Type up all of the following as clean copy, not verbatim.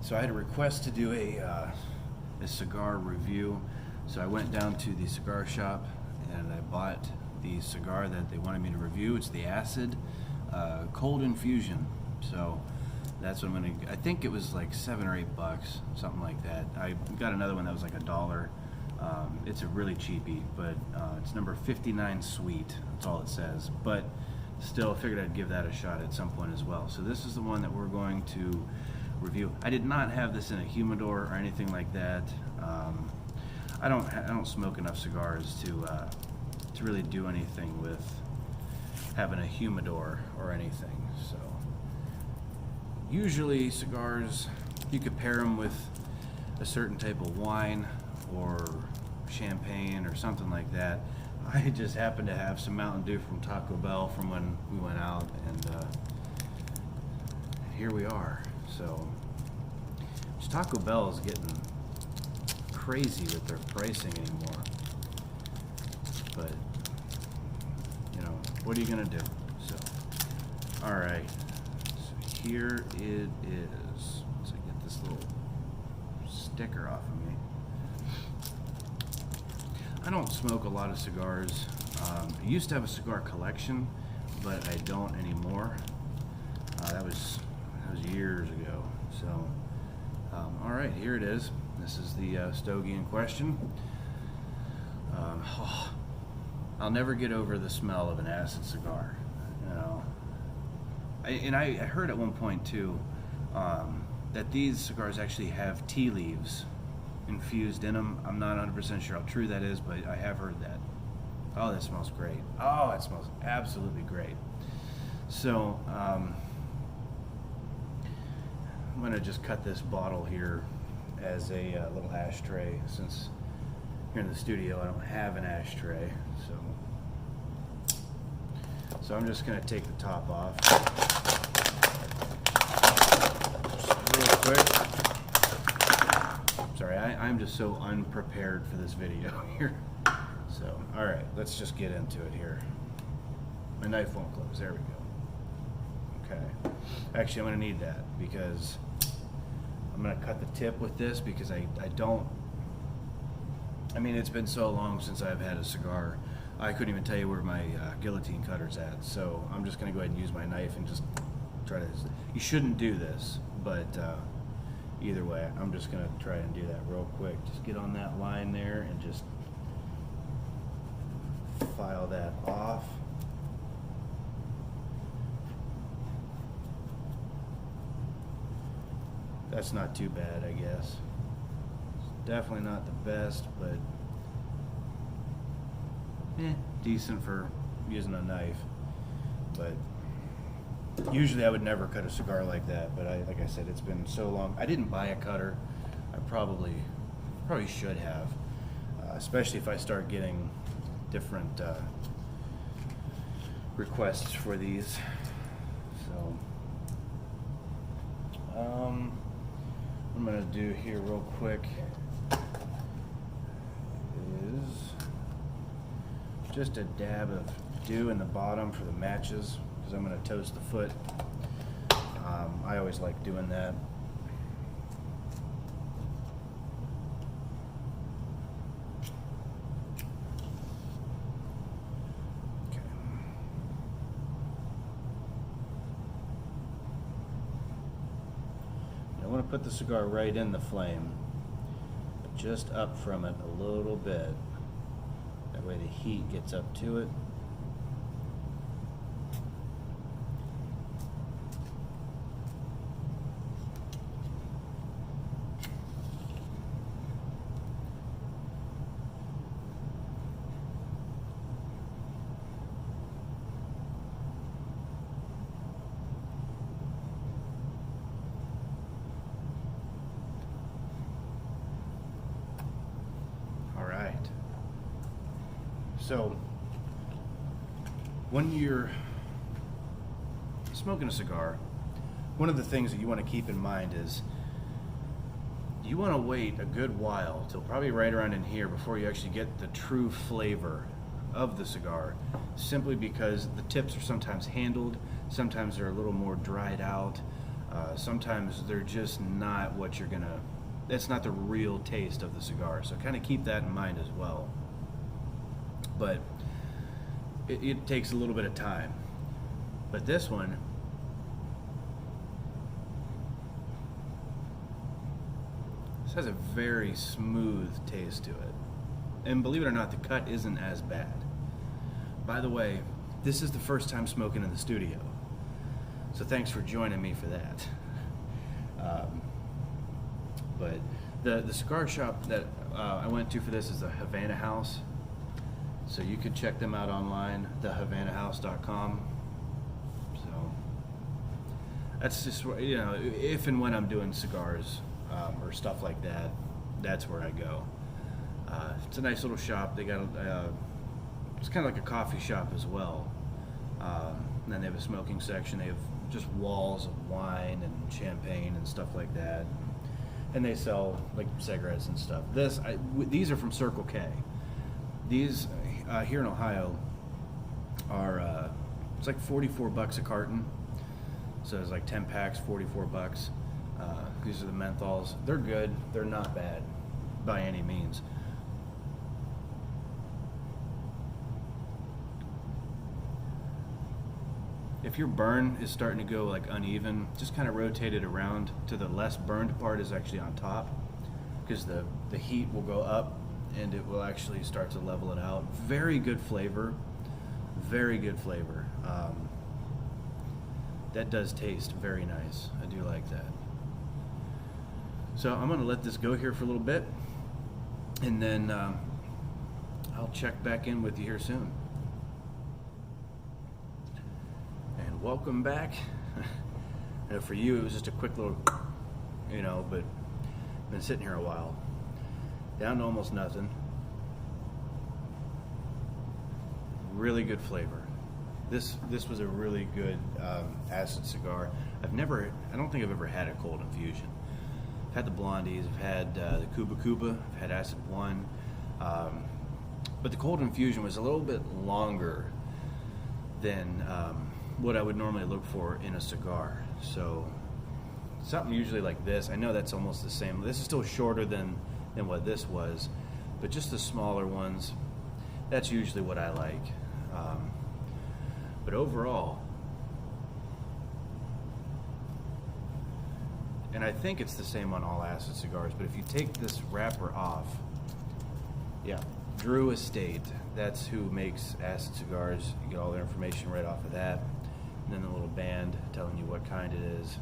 So I had a request to do a cigar review. So I went down to the cigar shop and I bought the cigar that they wanted me to review. It's the Acid Cold Infusion. So that's what I'm gonna. I think it was like $7 or $8, something like that. I got another one that was like $1. It's a really cheapie, but it's number 59 sweet. That's all it says. But still, I figured I'd give that a shot at some point as well. So this is the one that we're going to review. I did not have this in a humidor or anything like that. I don't smoke enough cigars to really do anything with having a humidor or anything. So usually cigars, you could pair them with a certain type of wine or champagne or something like that. I just happened to have some Mountain Dew from Taco Bell from when we went out, and here we are. So Taco Bell is getting crazy with their pricing anymore, but you know, what are you gonna do? So all right, so here it is. So I get this little sticker off of me. I don't smoke a lot of cigars. I used to have a cigar collection, but I don't anymore. That was years ago. So all right, here it is. This is the stogie in question. I'll never get over the smell of an acid cigar. You know, I heard at one point too that these cigars actually have tea leaves infused in them. I'm not 100% sure how true that is, but I have heard that. Oh, that smells great. Oh, it smells absolutely great. So I'm gonna just cut this bottle here as a little ashtray, since here in the studio I don't have an ashtray. So I'm just gonna take the top off just real quick. Sorry, I'm just so unprepared for this video here. So, all right, let's just get into it here. My knife won't close. There we go. Okay. Actually, I'm going to need that because I'm going to cut the tip with this, because I mean, it's been so long since I've had a cigar, I couldn't even tell you where my guillotine cutter's at. So I'm just going to go ahead and use my knife and just try to. You shouldn't do this, but either way, I'm just going to try and do that real quick. Just get on that line there and just file that off. That's not too bad, I guess. It's definitely not the best, but decent for using a knife. But usually I would never cut a cigar like that, but like I said, it's been so long. I didn't buy a cutter. I probably should have, especially if I start getting different requests for these. So what I'm going to do here real quick is just a dab of dew in the bottom for the matches, because I'm going to toast the foot. I always like doing that. Okay. I want to put the cigar right in the flame, but just up from it a little bit. That way the heat gets up to it. So when you're smoking a cigar, one of the things that you want to keep in mind is you want to wait a good while, till probably right around in here, before you actually get the true flavor of the cigar, simply because the tips are sometimes handled, sometimes they're a little more dried out. Sometimes they're just not what you're gonna, that's not the real taste of the cigar. So kind of keep that in mind as well. But it takes a little bit of time. But this one, this has a very smooth taste to it. And believe it or not, the cut isn't as bad. By the way, this is the first time smoking in the studio. So thanks for joining me for that. But the cigar shop that I went to for this is the Havana House. So you could check them out online, thehavanahouse.com. So that's just, you know, if and when I'm doing cigars or stuff like that, that's where I go. It's a nice little shop. They got it's kind of like a coffee shop as well. And then they have a smoking section. They have just walls of wine and champagne and stuff like that. And they sell like cigarettes and stuff. These are from Circle K. These here in Ohio are it's like $44 a carton. So it's like 10 packs, $44. These are the menthols. They're good. They're not bad by any means. If your burn is starting to go like uneven, just kind of rotate it around to the less burned part is actually on top, because the heat will go up and it will actually start to level it out. Very good flavor, very good flavor. That does taste very nice. I do like that. So I'm gonna let this go here for a little bit, and then I'll check back in with you here soon. And welcome back. I know for you it was just a quick little, you know, but I've been sitting here a while. Down to almost nothing. Really good flavor. This was a really good acid cigar. I don't think I've ever had a Cold Infusion. I've had the Blondies, I've had the Cuba Cuba, I've had Acid 1. But the Cold Infusion was a little bit longer than what I would normally look for in a cigar. So something usually like this, I know that's almost the same. This is still shorter than what this was, but just the smaller ones, that's usually what I like. But overall, and I think it's the same on all acid cigars, but if you take this wrapper off, yeah, Drew Estate, that's who makes acid cigars. You get all their information right off of that. And then the little band telling you what kind it is.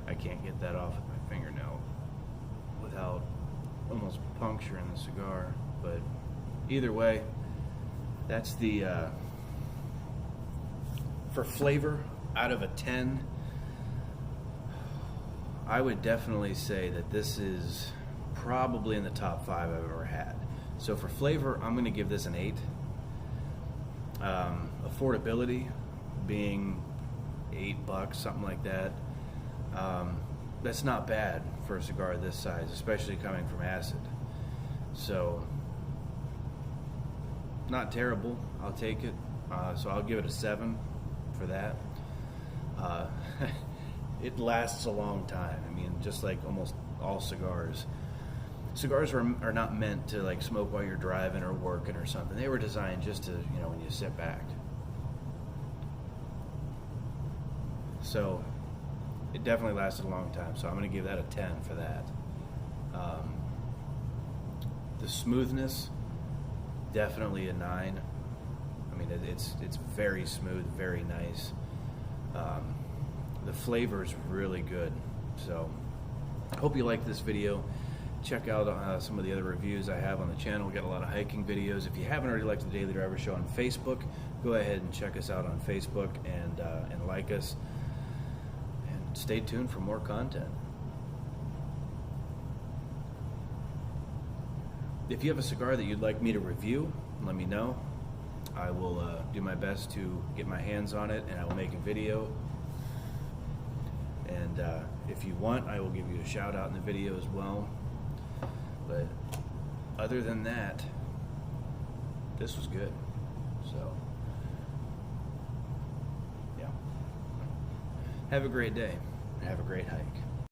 I can't get that off with my fingernail without almost puncturing the cigar. But either way, that's the, for flavor, out of a 10, I would definitely say that this is probably in the top 5 I've ever had. So for flavor, I'm going to give this an 8. Affordability being $8, something like that. That's not bad for a cigar this size, especially coming from acid. So, not terrible. I'll take it. So I'll give it a 7 for that. It lasts a long time. I mean, just like almost all cigars. Cigars are not meant to like smoke while you're driving or working or something. They were designed just to, you know, when you sit back. So it definitely lasted a long time. So I'm going to give that a 10 for that. The smoothness, definitely a 9. I mean, it's very smooth, very nice. The flavor is really good. So I hope you like this video. Check out some of the other reviews I have on the channel. We got a lot of hiking videos. If you haven't already liked the Daily Driver Show on Facebook, go ahead and check us out on Facebook and like us. And stay tuned for more content. If you have a cigar that you'd like me to review, let me know. I will do my best to get my hands on it, and I will make a video. And if you want, I will give you a shout out in the video as well. But other than that, this was good. So Have a great day. Have a great hike.